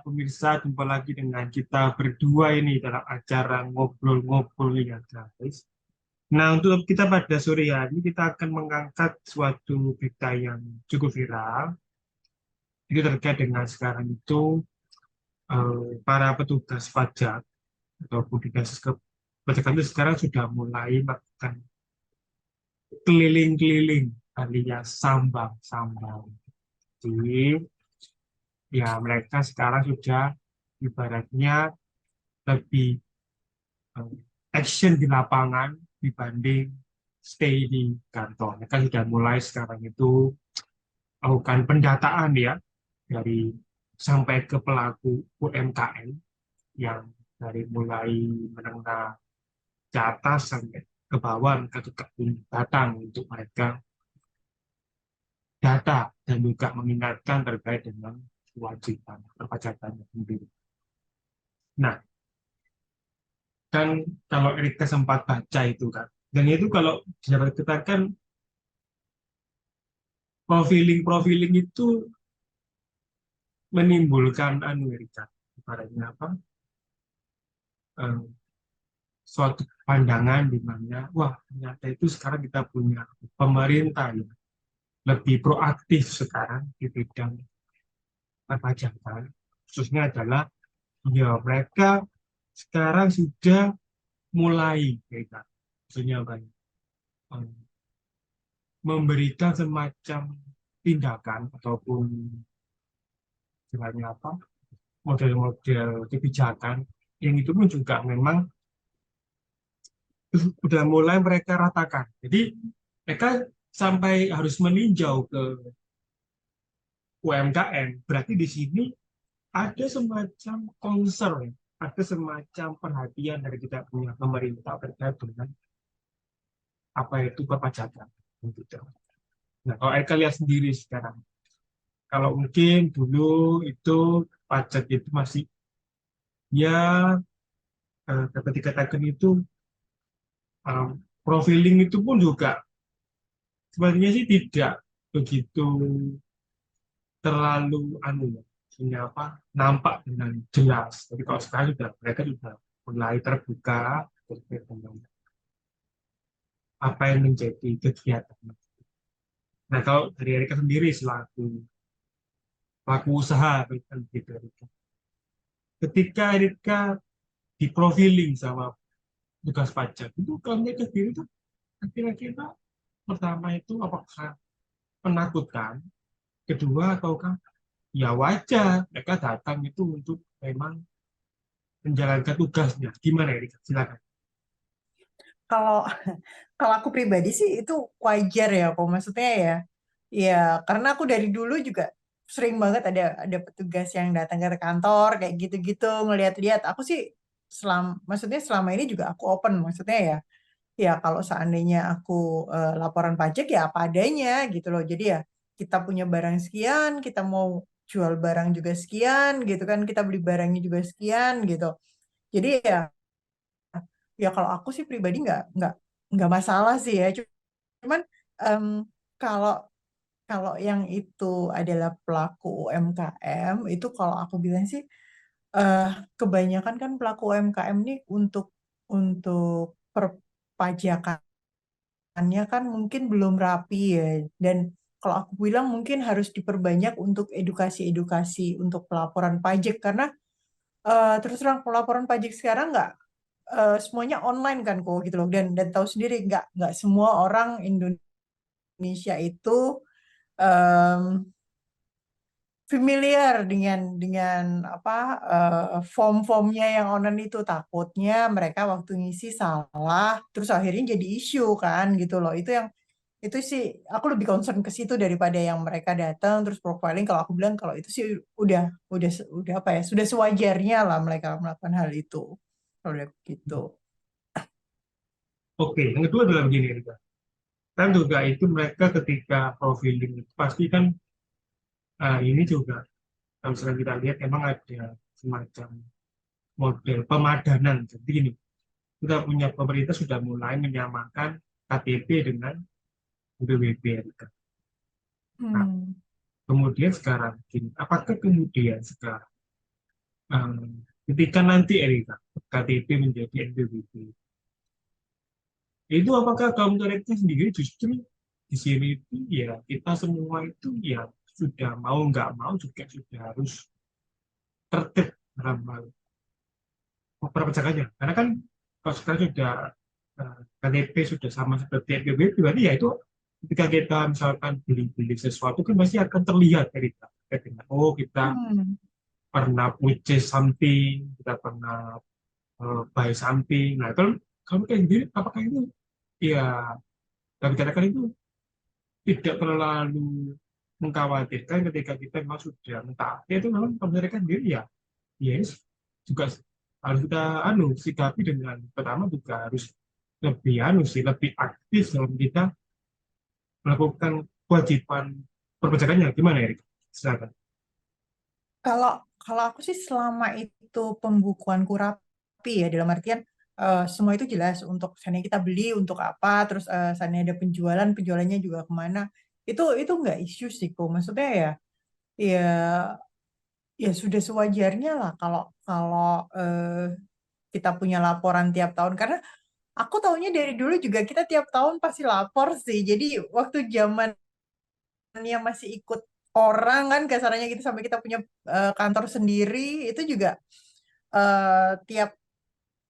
pemirsa, jumpa lagi dengan kita berdua ini dalam acara ngobrol-ngobrol ya guys. Nah, untuk kita pada sore hari ini kita akan mengangkat suatu berita yang cukup viral. Itu terkait dengan sekarang itu para petugas pajak ataupun di pajakan itu sekarang sudah mulai melakukan keliling-keliling alias sambang-sambang. Jadi ya mereka sekarang sudah ibaratnya lebih eh, action di lapangan dibanding stay di kantor. Mereka sudah mulai sekarang itu melakukan pendataan ya dari sampai ke pelaku UMKM yang dari mulai menengah ke atas sampai ke bawah mereka tetap punya batang untuk mereka data dan juga mengingatkan terkait dengan kewajiban perpajakannya sendiri. Nah, kan kalau Erika sempat baca itu kan, dan itu kalau dapat dikatakan profiling itu menimbulkan anu Erika, ibaratnya apa? eh, Suatu pandangan di mana wah ternyata itu sekarang kita punya pemerintah yang lebih proaktif sekarang di bidang perpajakan, khususnya adalah ya mereka sekarang sudah mulai Erika, maksudnya apa ya? Eh, Memberikan semacam tindakan ataupun istilahnya apa model-model kebijakan yang itu pun juga memang sudah mulai mereka ratakan. Jadi mereka sampai harus meninjau ke UMKM. Berarti di sini ada semacam concern, ada semacam perhatian dari kita punya pemerintah terkait dengan apa itu perpajakan. Gitu. Nah, kalau Eka lihat sendiri sekarang, kalau mungkin dulu itu pajak itu masih ya dapat dikatakan itu profiling itu pun juga sebenarnya sih tidak begitu terlalu anu ya, punya apa nampak dengan jelas. Tapi kalau sekarang sudah mereka sudah mulai terbuka terkait dengan apa yang menjadi kegiatan. Nah kalau dari Erika sendiri selaku pelaku usaha gitu, Erika. Ketika Erika di profiling sama tugas pajak itu kalau mereka sendiri itu kira-kira pertama itu apakah menakutkan, kedua ataukah ya wajar mereka datang itu untuk memang menjalankan tugasnya. Gimana ya, Rika? Silakan. Kalau kalau aku pribadi sih itu wajar ya, kok maksudnya ya, ya karena aku dari dulu juga sering banget ada petugas yang datang ke kantor kayak gitu-gitu ngelihat-lihat. Aku sih maksudnya selama ini juga aku open, maksudnya ya, ya kalau seandainya aku laporan pajak ya apa adanya gitu loh. Jadi ya kita punya barang sekian, kita mau jual barang juga sekian gitu kan, kita beli barangnya juga sekian gitu. Jadi ya, ya kalau aku sih pribadi nggak masalah sih ya. Cuman em, kalau kalau yang itu adalah pelaku UMKM itu, kalau aku bilang sih eh, kebanyakan kan pelaku UMKM ini untuk perpajakannya kan mungkin belum rapi ya. Dan kalau aku bilang mungkin harus diperbanyak untuk edukasi-edukasi untuk pelaporan pajak, karena terus terang pelaporan pajak sekarang nggak semuanya online kan kok gitu loh. Dan tahu sendiri nggak semua orang Indonesia itu em, familiar dengan apa form-formnya yang online itu. Takutnya mereka waktu ngisi salah terus akhirnya jadi isu kan gitu loh. Itu sih aku lebih concern ke situ daripada yang mereka datang terus profiling. Kalau aku bilang kalau itu sih udah apa ya, sudah sewajarnya lah mereka melakukan hal itu kalau udah gitu. Oke, yang kedua adalah begini, Rika. Kan juga itu mereka ketika profiling itu pasti kan ini juga kalau misalnya kita lihat memang ada semacam model pemadanan. Jadi ini kita punya pemerintah sudah mulai menyamakan KTP dengan BPWP, Rika. Nah, Hmm. kemudian sekarang, gini, apakah kemudian sekarang eh, ketika nanti Erika KTP menjadi NPWP, itu apakah kaum Erika sendiri justru di sini itu ya kita semua itu ya sudah mau nggak mau juga sudah harus tertib dalam hal perpajakannya. Karena kan kalau sekarang sudah KTP sudah sama seperti NPWP, berarti ya itu ketika kita misalkan beli-beli sesuatu kan pasti akan terlihat dari kita. Oh, kita Hmm. pernah purchase something, kita pernah buy something. Nah, kalau kamu kayak sendiri, apakah itu ya kami katakan itu tidak terlalu mengkhawatirkan ketika kita memang sudah mentaati itu memang mereka sendiri ya yes juga harus kita sikapi dengan pertama juga harus lebih lebih aktif dalam kita melakukan kewajiban perpajakannya gimana Erik? Silakan. Kalau kalau aku sih selama itu pembukuanku rapi ya dalam artian semua itu jelas untuk seandainya kita beli untuk apa, terus seandainya ada penjualan penjualannya juga kemana, itu nggak isu sih kok. Maksudnya ya ya ya sudah sewajarnya lah kalau kalau kita punya laporan tiap tahun karena aku tahunya dari dulu juga kita tiap tahun pasti lapor sih. Jadi waktu zamannya masih ikut orang kan kasarannya gitu sampai kita punya kantor sendiri itu juga tiap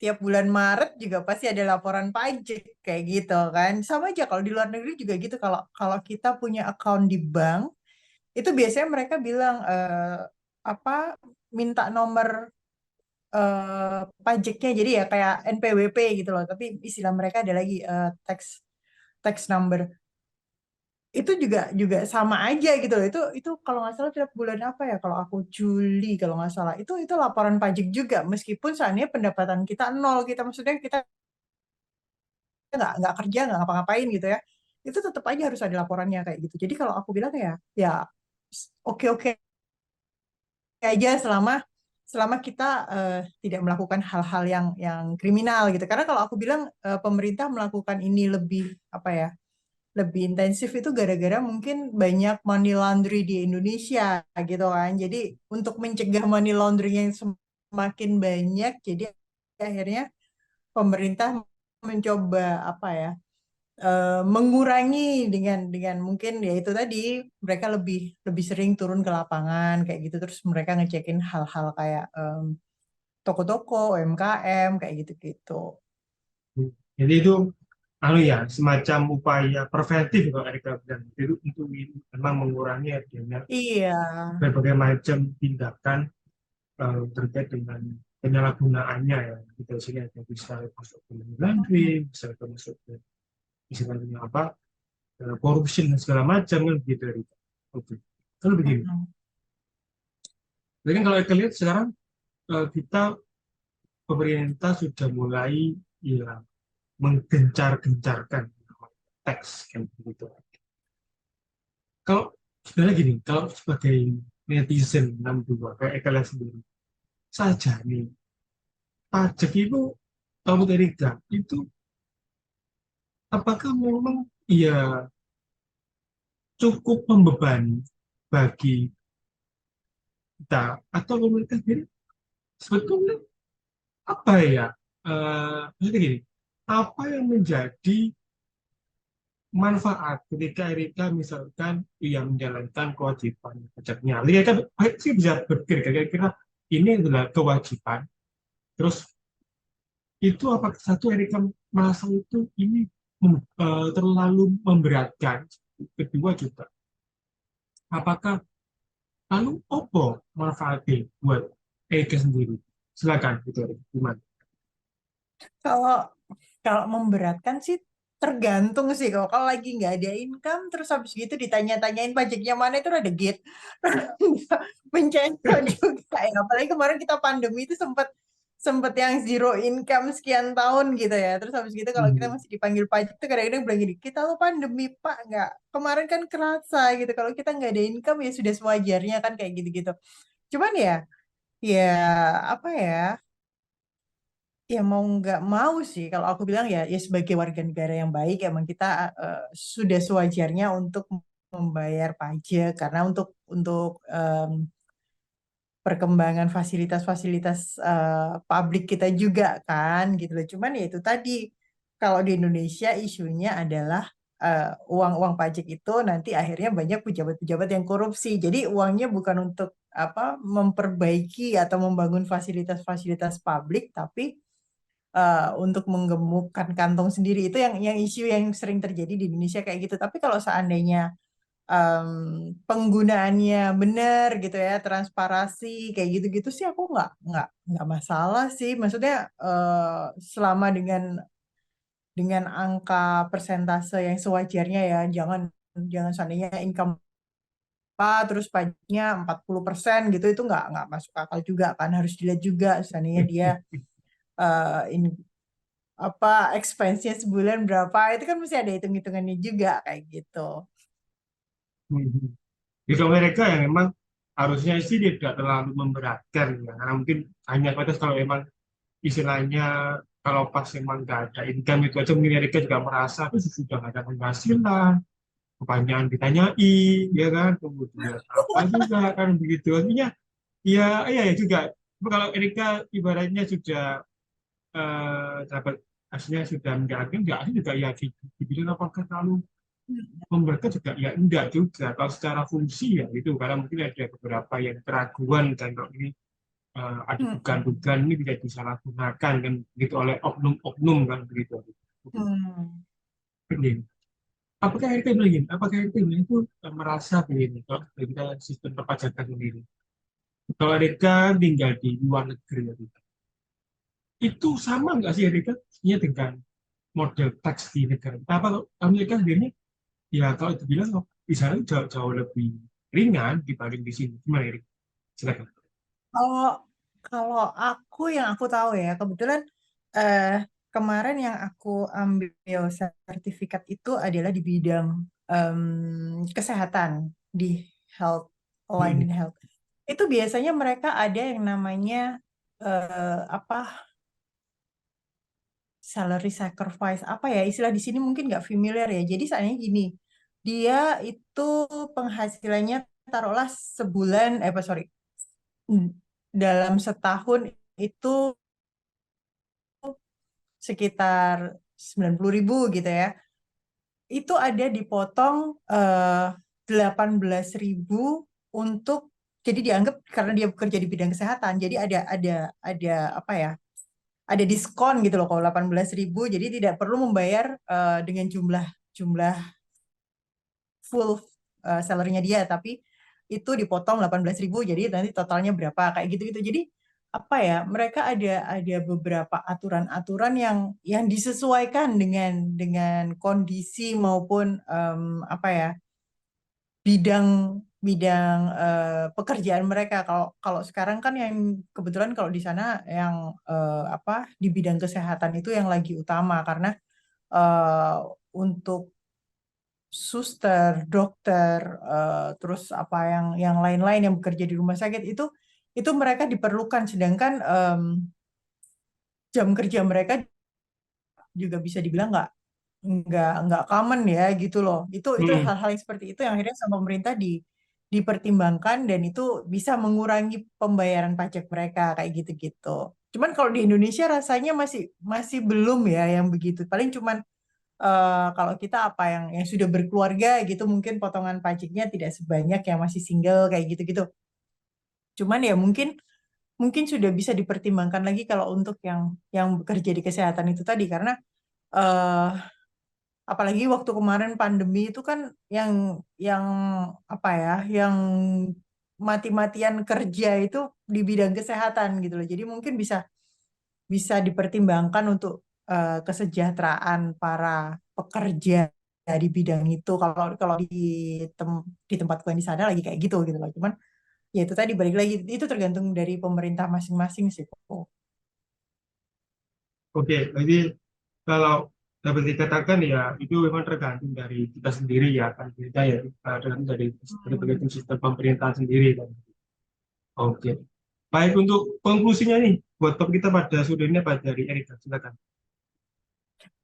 tiap bulan Maret juga pasti ada laporan pajak kayak gitu kan. Sama aja kalau di luar negeri juga gitu. Kalau kalau kita punya account di bank itu biasanya mereka bilang apa minta nomor pajaknya jadi ya kayak NPWP gitu loh. Tapi istilah mereka ada lagi tax tax number. Itu juga sama aja gitu loh. Itu kalau nggak salah tiap bulan apa ya? Kalau aku Juli kalau nggak salah itu laporan pajak juga meskipun seandainya pendapatan kita nol kita maksudnya kita nggak kerja nggak ngapa-ngapain gitu ya itu tetap aja harus ada laporannya kayak gitu. Jadi kalau aku bilang ya oke oke aja selama selama kita tidak melakukan hal-hal yang kriminal gitu. Karena kalau aku bilang pemerintah melakukan ini lebih apa ya lebih intensif itu gara-gara mungkin banyak money laundry di Indonesia gitu kan. Jadi untuk mencegah money laundering yang semakin banyak, jadi akhirnya pemerintah mencoba apa ya mengurangi dengan mungkin ya itu tadi mereka lebih lebih sering turun ke lapangan kayak gitu terus mereka ngecekin hal-hal kayak toko-toko, UMKM kayak gitu-gitu. Jadi itu semacam upaya preventif kalau Erika bilang itu untuk memang mengurangi adanya Iya. berbagai macam tindakan terkait dengan penyalahgunaannya ya kita sini ada bisa masuk ke money laundering, bisa masuk ke istilahnya apa corruption dan segala macam kan gitu Erika. Oke. Kalau begini, Mm-mm. jadi kan kalau kita lihat sekarang kita pemerintah sudah mulai ya menggencar-gencarkan teks kan begitu. Kalau sebenarnya gini, kalau sebagai netizen 62 kayak kalian sendiri saja nih, pajak itu kalau dari itu apakah memang ya cukup membebani bagi kita atau pemerintah sendiri sebetulnya apa ya maksudnya gini apa yang menjadi manfaat ketika Erika misalkan yang menjalankan kewajiban pajaknya. Erika sih bisa berpikir kira-kira ini adalah kewajiban. Terus itu apakah satu Erika merasa itu ini terlalu memberatkan. Kedua juga, apakah lalu opo manfaatnya buat Erika sendiri? Silakan, gitu, Erika. Gimana? Kalau kalau memberatkan sih tergantung sih kalau lagi nggak ada income terus habis gitu ditanya-tanyain pajaknya mana itu rada git mencengkel juga ya apalagi kemarin kita pandemi itu sempat sempat yang zero income sekian tahun gitu ya terus habis gitu kalau kita Hmm. masih dipanggil pajak tuh kadang-kadang bilang gini kita lo pandemi pak nggak kemarin kan kerasa gitu kalau kita nggak ada income ya sudah sewajarnya kan kayak gitu-gitu cuman ya apa ya ya mau nggak mau sih kalau aku bilang ya sebagai warga negara yang baik emang kita sudah sewajarnya untuk membayar pajak karena untuk perkembangan fasilitas-fasilitas publik kita juga kan gitu loh. Cuman ya itu tadi kalau di Indonesia isunya adalah uang-uang pajak itu nanti akhirnya banyak pejabat-pejabat yang korupsi. Jadi uangnya bukan untuk apa memperbaiki atau membangun fasilitas-fasilitas publik, tapi untuk menggemukkan kantong sendiri. Itu yang isu yang sering terjadi di Indonesia kayak gitu. Tapi kalau seandainya penggunaannya benar gitu ya, transparasi kayak gitu-gitu sih aku nggak masalah sih. Maksudnya selama dengan angka persentase yang sewajarnya ya, jangan jangan seandainya income apa terus pajaknya 40% gitu, itu nggak masuk akal juga kan, harus dilihat juga seandainya dia in, apa expense-nya sebulan berapa, itu kan mesti ada hitung-hitungannya juga kayak gitu. Mhm. Di Amerika yang memang harusnya sih tidak terlalu memberatkan ya, karena mungkin hanya batas kalau memang istilahnya kalau pas memang nggak ada income itu aja mungkin mereka juga merasa itu sudah nggak ada penghasilan, kebanyakan ditanyai, ya kan, kemudian apa juga kan begitu. Artinya ya, iya ya juga. Tapi kalau Erika ibaratnya sudah dapat hasilnya sudah menjalankan, ya hasil juga ya dibilang apakah terlalu memberatkan juga ya enggak juga. Kalau secara fungsi ya itu karena mungkin ada beberapa yang keraguan dan kalau ini ada Hmm. dugaan-dugaan ini bisa disalahgunakan kan gitu oleh oknum-oknum kan begitu. Hmm. Begini. Apakah RT begini? Apakah RT begini itu merasa begini kalau kita sistem perpajakan sendiri? Kalau mereka tinggal di luar negeri ya, itu sama nggak sih mereka dengan model tax di negara kita? Apa kalau Amerika sendiri ya kalau dibilang oh, di sana jauh, jauh lebih ringan dibanding di sini. Gimana Erik? Silakan. Kalau kalau yang aku tahu ya, kebetulan eh, kemarin yang aku ambil sertifikat itu adalah di bidang kesehatan, di health, line Hmm. health. Itu biasanya mereka ada yang namanya apa salary sacrifice, apa ya istilah di sini mungkin nggak familiar ya. Jadi soalnya gini, dia itu penghasilannya taruhlah sebulan, apa sorry, dalam setahun itu sekitar 90.000 gitu ya. Itu ada dipotong 18.000 untuk, jadi dianggap karena dia bekerja di bidang kesehatan, jadi ada apa ya? Ada diskon gitu loh kalau 18.000, jadi tidak perlu membayar dengan jumlah jumlah full salary-nya dia, tapi itu dipotong 18.000, jadi nanti totalnya berapa kayak gitu-gitu. Jadi apa ya, mereka ada beberapa aturan-aturan yang disesuaikan dengan kondisi maupun apa ya, bidang bidang pekerjaan mereka. Kalau kalau sekarang kan yang kebetulan kalau di sana yang apa di bidang kesehatan itu yang lagi utama, karena eh, untuk suster, dokter, terus apa yang lain-lain yang bekerja di rumah sakit itu mereka diperlukan, sedangkan jam kerja mereka juga bisa dibilang nggak common ya gitu loh. Itu Hmm. hal-hal yang seperti itu yang akhirnya sama pemerintah dipertimbangkan, dan itu bisa mengurangi pembayaran pajak mereka kayak gitu-gitu. Cuman kalau di Indonesia rasanya masih masih belum ya yang begitu. Paling cuman kalau kita apa yang sudah berkeluarga gitu mungkin potongan pajaknya tidak sebanyak yang masih single kayak gitu-gitu. Cuman ya mungkin mungkin sudah bisa dipertimbangkan lagi kalau untuk yang bekerja di kesehatan itu tadi, karena eh apalagi waktu kemarin pandemi itu kan yang apa ya, yang mati-matian kerja itu di bidang kesehatan gitu loh. Jadi mungkin bisa bisa dipertimbangkan untuk kesejahteraan para pekerja di bidang itu. Kalau kalau tem, di tempatku yang di sana lagi kayak gitu loh. Cuman ya itu tadi balik lagi, itu tergantung dari pemerintah masing-masing sih. Kok. Oke, jadi kalau dapat dikatakan ya itu memang tergantung dari kita sendiri ya kan kita ya tergantung dari Hmm. sistem pemerintahan sendiri kan. Oke. Baik untuk konklusinya nih buat topik kita pada sore ini apa dari Erika silakan.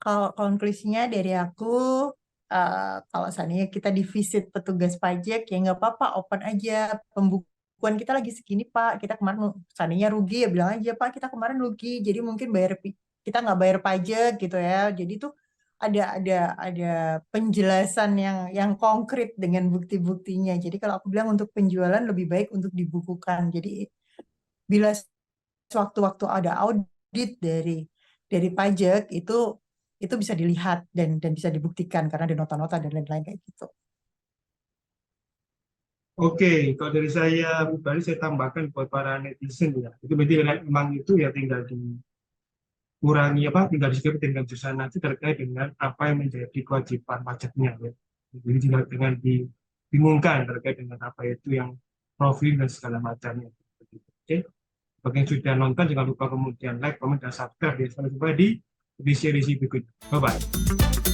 Kalau konklusinya dari aku, kalau seandainya kita di visit petugas pajak ya nggak apa-apa, open aja pembukuan pembukuan kita lagi segini Pak, kita kemarin seandainya rugi ya bilang aja Pak kita kemarin rugi, jadi mungkin kita nggak bayar pajak gitu ya. Jadi tuh ada penjelasan yang konkret dengan bukti-buktinya. Jadi kalau aku bilang untuk penjualan lebih baik untuk dibukukan. Jadi bila sewaktu-waktu ada audit dari pajak itu bisa dilihat dan bisa dibuktikan karena ada nota-nota dan lain-lain kayak gitu. Oke, kalau dari saya pribadi saya tambahkan buat para netizen ya. Itu berarti memang itu ya tinggal dikurangi apa, tinggal di dengan jurusan nanti terkait dengan apa yang menjadi kewajiban pajaknya ya. Jadi tidak dengan dibingungkan terkait dengan apa itu yang profil dan segala macamnya. Oke, bagi yang sudah nonton jangan lupa kemudian like, komen, dan subscribe ya. Sampai jumpa di edisi berikutnya. Bye bye.